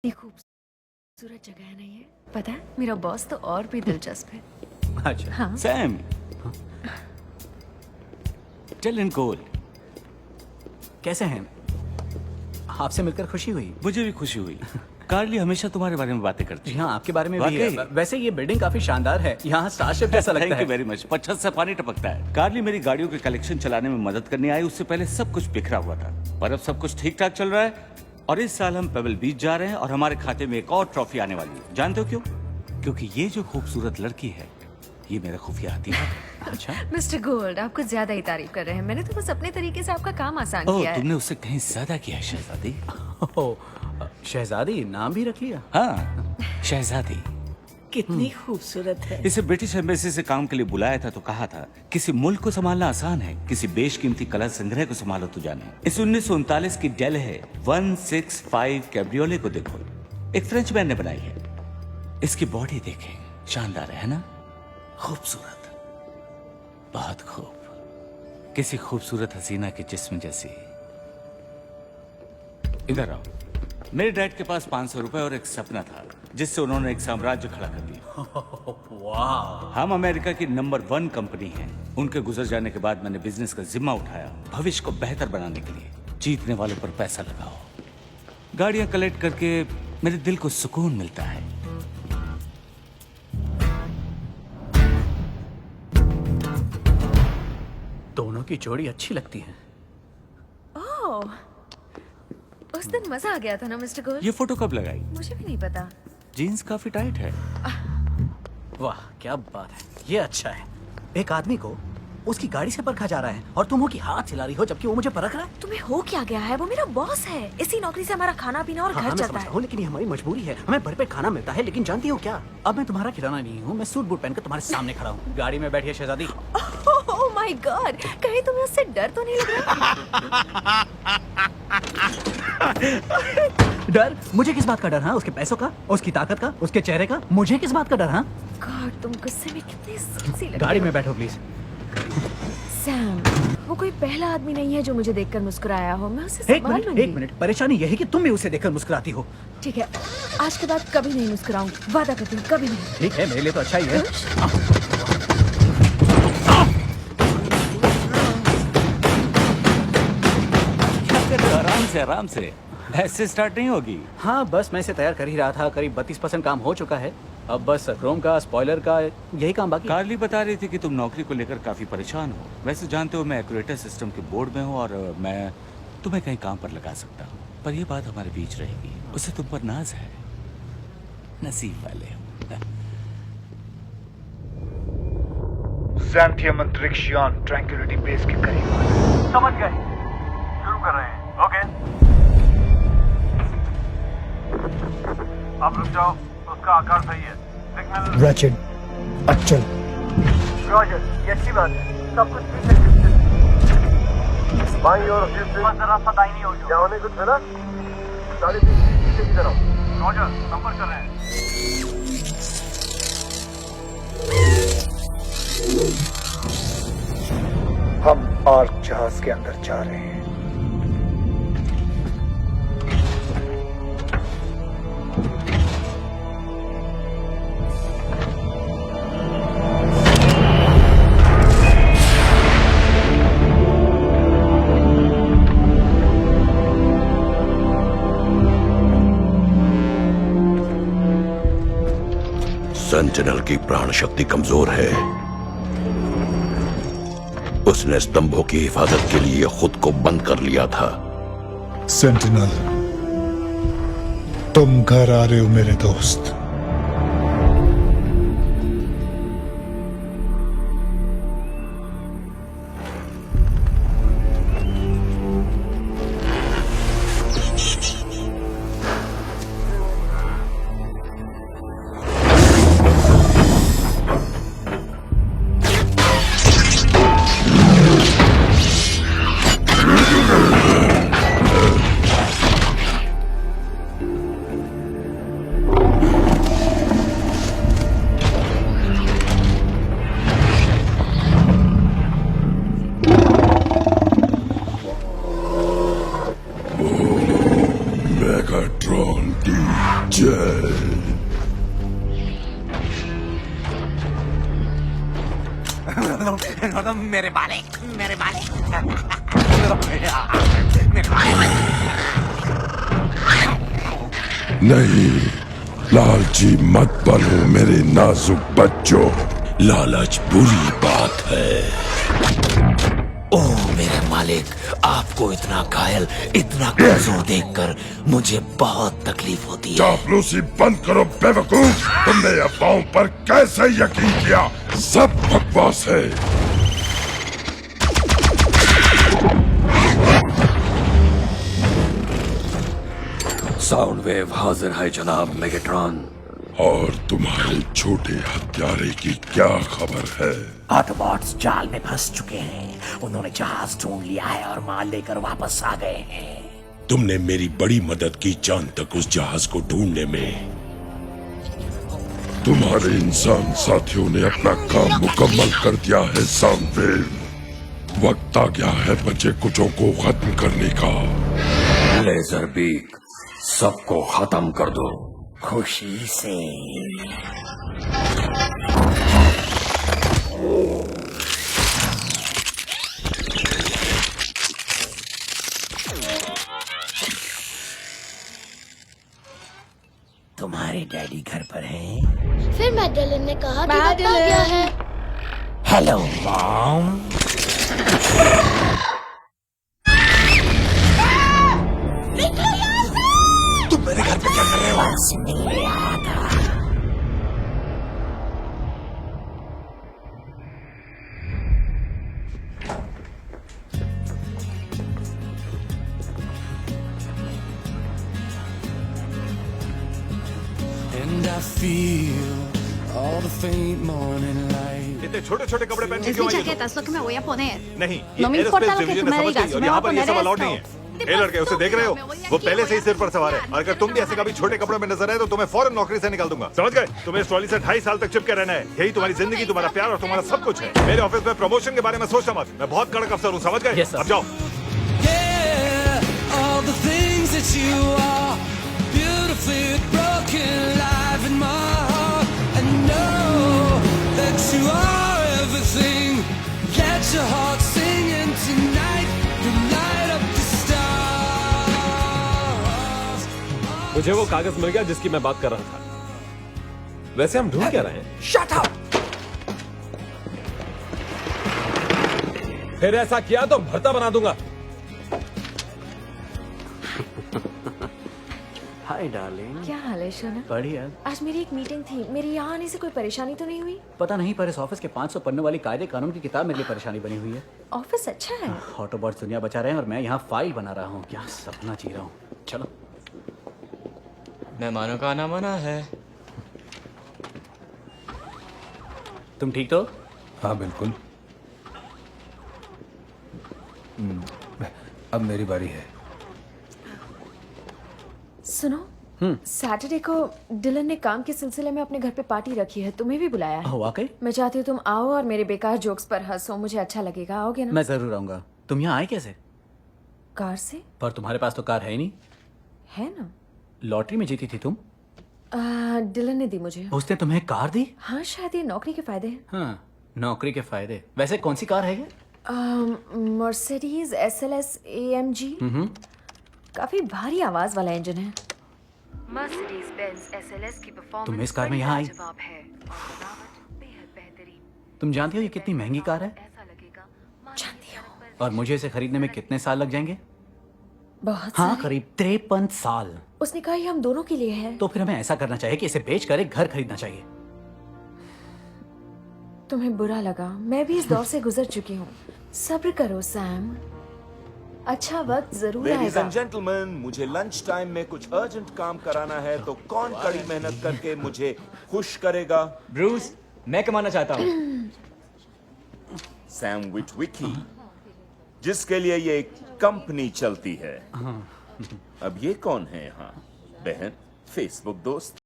खूबसूरत जगह है ना ये। पता है मेरा बॉस तो और भी दिलचस्प है। अच्छा हाँ सैम, टेल इन कोल, कैसे हैं? आपसे मिलकर खुशी हुई। मुझे भी खुशी हुई। कार्ली हमेशा तुम्हारे बारे में बातें करती जी है। हाँ, आपके बारे में भी है। वाकई? वैसे ये बिल्डिंग काफी शानदार है। यहाँ स्टारशिप जैसा लगता थैंक है। You very much. छत से पानी टपकता है। कार्ली मेरी गाड़ियों के कलेक्शन चलाने में मदद करने आई। उससे पहले सब कुछ बिखरा हुआ था, पर अब सब कुछ ठीक ठाक चल रहा है। और इस साल हम पेबल बीच जा रहे हैं और हमारे खाते में एक और ट्रॉफी आने वाली है। जानते हो क्यों? क्योंकि ये जो खूबसूरत लड़की है, ये मेरा खुफिया हथियार है। अच्छा, मिस्टर गोल्ड, आप कुछ ज्यादा ही तारीफ कर रहे हैं। मैंने तो बस अपने तरीके से आपका काम आसान ओह, किया है। तुमने उससे कहीं ज्यादा किया है शहजादी। ओह, शहजादी नाम भी रख लिया। हाँ, शहजादी। कितनी खूबसूरत है। इसे ब्रिटिश एम्बेसी से काम के लिए बुलाया था तो कहा था किसी मुल्क को संभालना आसान है, किसी बेशकीमती कला संग्रह को संभालो तो जाने। इस 1939 की डेल है 165 कैब्रियोले को देखो, एक फ्रेंच मैन ने बनाई है। इसकी बॉडी देखें, शानदार है ना? खूबसूरत, बहुत खूब, किसी खूबसूरत हसीना के जिस्म जैसी। इधर आओ। मेरे डैड के पास 500 रुपए और एक सपना था जिससे उन्होंने एक साम्राज्य खड़ा कर दिया। वाह, हम अमेरिका की नंबर 1 कंपनी हैं। उनके गुजर जाने के बाद मैंने बिजनेस का जिम्मा उठाया, भविष्य को बेहतर बनाने के लिए। जीतने वालों पर पैसा लगाओ, गाड़ियां कलेक्ट करके मेरे दिल को सुकून मिलता है। दोनों की जोड़ी अच्छी लगती है। ओह, उस दिन मजा आ गया था ना मिस्टर गोल्ड? ये फोटो कब लगाई? मुझे भी नहीं पता। जीन्स काफी टाइट है। वाह, क्या बात है। ये अच्छा है। एक आदमी को उसकी गाड़ी से परखा जा रहा है और तुम हो कि हाथ हिला रही हो जबकि वो मुझे परख रहा है। तुम्हें हो क्या गया है? वो मेरा बॉस है। इसी नौकरी से हमारा खाना पीना और हाँ, घर मैं चलता समझता है। हूँ, लेकिन ये हमारी मजबूरी है। हमें भरपेट खाना मिलता है, लेकिन जानती हो क्या? अब मैं तुम्हारा खिलौना नहीं हूँ। मैं सूट बूट पहनकर तुम्हारे सामने खड़ा हूँ। गाड़ी में बैठिए शहजादी। ओह माय गॉड, कहीं तुम्हें उससे डर तो नहीं लग रहा? डर? मुझे किस बात का डर? हाँ, उसके पैसों का, उसकी ताकत का, उसके चेहरे का। मुझे किस बात का डर? हाँ, गॉड, तुम गुस्से में कितने सेक्सी लग रहे गाड़ी हो। में बैठो प्लीज। सैम, वो कोई पहला आदमी नहीं है जो मुझे देखकर मुस्कुराया हो। मैं उसे एक संभाल मिनट, लूंगी। एक मिनट। परेशानी यही कि तुम भी उसे देखकर मुस्कुराती हो। ठीक है, आज के बाद कभी नहीं मुस्कुराऊंगी। वादा करती हूँ, कभी नहीं। ठीक है, मेरे लिए तो अच्छा ही है। क्या कर रहे हो? आराम से, आराम से। ऐसे स्टार्ट नहीं होगी। हाँ, बस मैं इसे तैयार कर ही रहा था। करीब 32% काम हो चुका है। अब बस क्रोम का, स्पॉइलर का, यही काम बाकी है। कार्ली बता रही थी कि तुम नौकरी को लेकर काफी परेशान हो। वैसे जानते हो मैं एक्यूरेटर सिस्टम के बोर्ड में हूँ और मैं तुम्हें कहीं काम पर लगा सकता हूँ, पर यह बात हमारे बीच रहेगी। उसे तुम पर नाज है। नसीब वाले हो। ज़ैंथियम अंतरिक्ष यान ट्रैंक्विलिटी बेस के करीब। समझ गए, शुरू कर रहे हैं। ओके, अब रुक जाओ, उसका आकार सही है। सिग्नल रैचेट, अचल। रॉजर, ये अच्छी बात है। सब कुछ ठीक है। बाईं ओर बस रास्ता दाहिनी ओर क्या होने कुछ मिला? 30 पीछे की तरफ। रॉजर, संपर्क कर रहे हैं। हम आर्क जहाज के अंदर जा रहे हैं। सेंटिनल की प्राण शक्ति कमजोर है। उसने स्तंभों की हिफाजत के लिए खुद को बंद कर लिया था। सेंटिनल, तुम घर आ रहे हो मेरे दोस्त। मेरे मालिक, मेरे मालिक। नहीं, लालची मत बनो मेरे नाजुक बच्चों। लालच बुरी बात है। ओह मेरे मालिक, आपको इतना घायल, इतना कमजोर देखकर मुझे बहुत तकलीफ होती है। चापलूसी बंद करो बेवकूफ। तुमने अफवाहों पर कैसे यकीन किया? सब बकवास है। साउंड वेव हाजिर है जनाब मेगाट्रॉन। और तुम्हारे छोटे हत्यारे की क्या खबर है? ऑटोबॉट्स जाल में फंस चुके हैं। उन्होंने जहाज ढूंढ लिया है और माल लेकर वापस आ गए हैं। तुमने मेरी बड़ी मदद की चांद तक उस जहाज को ढूंढने में। तुम्हारे इंसान साथियों ने अपना काम मुकम्मल कर दिया है साउंडवेव। वक्त आ गया है बचे कुचों को खत्म करने का। लेजर बीक, सबको खत्म कर दो खुशी से। तुम्हारे डैडी घर पर हैं? फिर मैडेलिन ने कहा कि वक्त आ गया है। Hello mom. तुम मेरे घर पे क्या कर रहे हो? मिलने आया था। And I feel all the faint morning light. इतने छोटे छोटे कपड़े पहन के क्यों आई हो? que me voy a poner. नहीं, No me ये importa aerospace lo que division tú me है, समझ digas, गई? और me यहाँ voy a पर ये सब poner अलाउड नहीं esto. है। ए लड़के, उसे देख रहे हो? वो पहले से ही सिर पर सवार है। और अगर तुम भी ऐसे कभी छोटे कपड़ों में नजर आए तो तुम्हें फौरन नौकरी से निकाल दूंगा। समझ गए? तुम्हें इस ट्रॉली से 2.5 साल तक चिपके रहना है। यही तुम्हारी जिंदगी, तुम्हारा प्यार और तुम्हारा सब कुछ है। मेरे ऑफिस में प्रमोशन के बारे में सोचना मत। मैं बहुत कड़क अफसर हूँ, समझ गए? अब जाओ। Yeah, all the things that you are, beautifully broken, alive in my heart. And know that you are everything. Get your heart singing tonight. You light up the stars. मुझे वो कागज मिल गया जिसकी मैं बात कर रहा था। वैसे हम ढूंढ क्या रहे हैं? Shut up! फिर ऐसा किया तो भरता बना दूंगा। Hi darling. क्या हाल है शोना? बढ़िया। आज मेरी एक मीटिंग थी। मेरी यहाँ आने से कोई परेशानी तो नहीं हुई? पता नहीं, पर इस ऑफिस के 500 पन्ने वाली कायदे कानून की किताब मेरे लिए परेशानी बनी हुई है। ऑफिस अच्छा है। ऑटोबॉट्स दुनिया बचा रहे हैं और मैं यहाँ फाइल बना रहा हूँ। क्या सपना जी रहा हूँ। चलो। मेहमानों का आना मना है। तुम ठीक तो? हाँ बिल्कुल। अब मेरी बारी है। सुनो, सैटरडे को डिलन ने काम के सिलसिले में अपने घर पे पार्टी रखी है। तुम्हें भी बुलाया है। वाकई? मैं चाहती हूँ तुम आओ और मेरे बेकार जोक्स पर हंसो। मुझे अच्छा लगेगा। आओगे ना? मैं जरूर आऊंगा। तुम यहाँ आए कैसे? कार से। पर तुम्हारे पास तो कार है ही नहीं। है ना? लॉटरी में जीती थी तुम? डिलन ने दी मुझे। उसने तुम्हें कार दी? हाँ, शायद ये नौकरी के फायदे हैं। हाँ, नौकरी के फायदे। वैसे कौन सी कार है ये? Mercedes SLS AMG। काफी भारी आवाज वाला इंजन है। मर्सिडीज बेंज SLS की परफॉर्मेंस तुम इस कार में यहाँ आई? तुम जानती हो ये कितनी महंगी कार है? जानती हूँ। और मुझे इसे खरीदने में कितने साल लग जाएंगे? बहुत हाँ, सारे। करीब 53 साल। उसने कहा ये हम दोनों के लिए है। तो फिर हमें ऐसा करना चाहिए कि इसे बेचकर एक घर खरीदना चाहिए। तुम्हें बुरा लगा। मैं भी इस दौर से गुजर चुकी हूँ। सब्र करो सैम, अच्छा वक्त जरूर लेडीज आएगा। एंड जेंटलमैन, मुझे लंच टाइम में कुछ अर्जेंट काम कराना है, तो कौन कड़ी मेहनत करके मुझे खुश करेगा? ब्रूस, मैं कमाना चाहता हूँ। सैम विटविकी, जिसके लिए ये कंपनी चलती है। अब ये कौन है यहाँ? बहन, फेसबुक दोस्त?